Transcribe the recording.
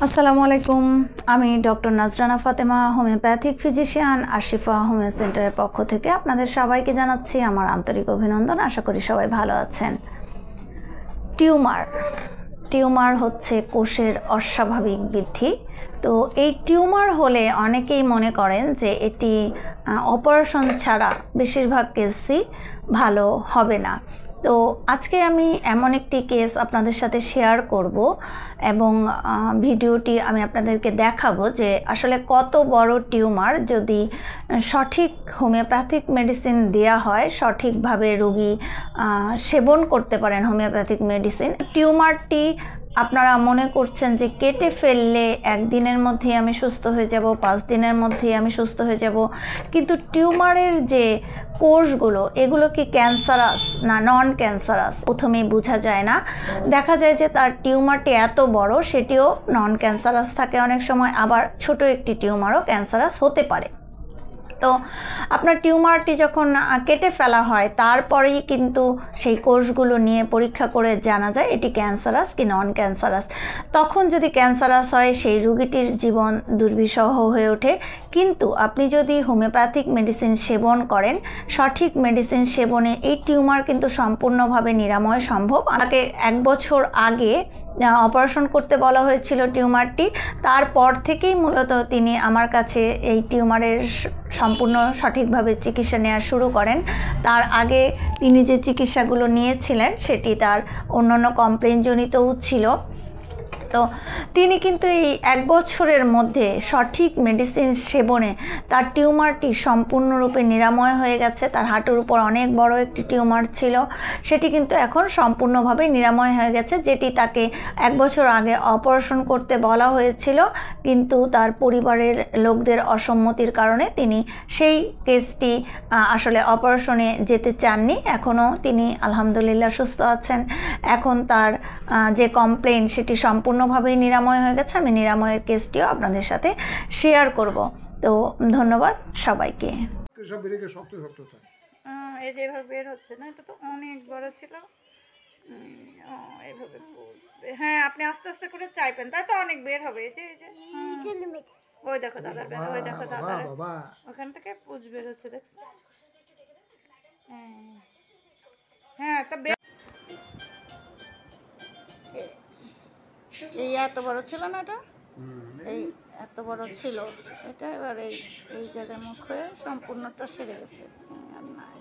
আসসালামু আলাইকুম। আমি doctor Nazrana Fatema, homeopathic physician Ashifa homeo সেন্টারের পক্ষ থেকে আপনাদের সবাইকে জানাচ্ছি আমার আন্তরিক অভিনন্দন। আশা করি সবাই ভালো আছেন। টিউমার হচ্ছে কোষের অস্বাভাবিক বৃদ্ধি। তো এই টিউমার হলে অনেকেই মনে করেন যে এটি অপারেশন ছাড়া বেশিরভাগ কেসই ভালো হবে না। তো আজকে আমি এমন একটি কেস আপনাদের সাথে শেয়ার করব এবং ভিডিওটি আমি আপনাদেরকে দেখাবো যে আসলে কত বড় টিউমার যদি সঠিক হোমিওপ্যাথিক মেডিসিন দেওয়া হয়, সঠিকভাবে রোগী সেবন করতে পারেন হোমিওপ্যাথিক মেডিসিন। টিউমারটি আপনারা মনে করছেন যে কেটে ফেললে একদিনের মধ্যেই আমি সুস্থ হয়ে যাব, 5 দিনের মধ্যেই আমি সুস্থ হয়ে যাব, কিন্তু টিউমারের যে কোষগুলো এগুলো কি ক্যান্সারাস না নন ক্যান্সারাস প্রথমেই বোঝা যায় না। দেখা যায় যে তার টিউমারটি এত বড় সেটিও নন ক্যান্সারাস থাকে অনেক সময়, আবার ছোট একটি টিউমারও ক্যান্সারাস হতে পারে। তো আপনার টিউমারটি যখন কেটে ফেলা হয় তারপরেই কিন্তু সেই কোষগুলো নিয়ে পরীক্ষা করে জানা যায় এটি ক্যান্সারাস কি নন ক্যান্সারাস। তখন যদি ক্যান্সারাস হয় সেই রোগীটির জীবন দুর্বিষহ হয়ে ওঠে। কিন্তু আপনি যদি হোমিওপ্যাথিক মেডিসিন সেবন করেন, সঠিক মেডিসিন সেবনে এই টিউমার কিন্তু সম্পূর্ণভাবে নিরাময় সম্ভব। আমাকে 1 বছর আগে অপারেশন করতে বলা হয়েছিল টিউমারটি, তারপর থেকেই মূলত তিনি আমার কাছে এই টিউমারের সম্পূর্ণ সঠিকভাবে চিকিৎসা নেওয়া শুরু করেন। তার আগে তিনি যে চিকিৎসাগুলো নিয়েছিলেন সেটি তার অন্যান্য কমপ্লেনজনিতও ছিল। তো তিনি কিন্তু এই 1 বছরের মধ্যে সঠিক মেডিসিন সেবনে তার টিউমারটি সম্পূর্ণরূপে নিরাময় হয়ে গেছে। তার হাঁটুর উপর অনেক বড় একটি টিউমার ছিল, সেটি কিন্তু এখন সম্পূর্ণভাবে নিরাময় হয়ে গেছে। যেটি তাকে 1 বছর আগে অপারেশন করতে বলা হয়েছিল, কিন্তু তার পরিবারের লোকদের অসম্মতির কারণে তিনি সেই কেসটি আসলে অপারেশনে যেতে চাননি। এখনও তিনি আলহামদুলিল্লাহ সুস্থ আছেন। এখন তার যে কমপ্লেন সেটি সম্পূর্ণভাবেই নিরাময় হয়ে গেছে। আমি নিরাময়ের কেসটিও আপনাদের সাথে শেয়ার করব। তো ধন্যবাদ সবাইকে। এই যে এভাবে বের হচ্ছে না, এটা তো অনেক বড় ছিল। এইভাবে হ্যাঁ, আপনি আস্তে আস্তে করে চাইবেন, তাই তো অনেক বের হবে। এই যে ওই দেখো দাদার বের, ওই দেখো দাদার ওখান থেকে পুজ বের হচ্ছে, দেখছো? হ্যাঁ, তা এই এত বড় ছিল না, এটা এই এত বড় ছিল এটা। এবার এই জায়গায় মুখ হয়ে সম্পূর্ণটা সেরে গেছে আর নাই।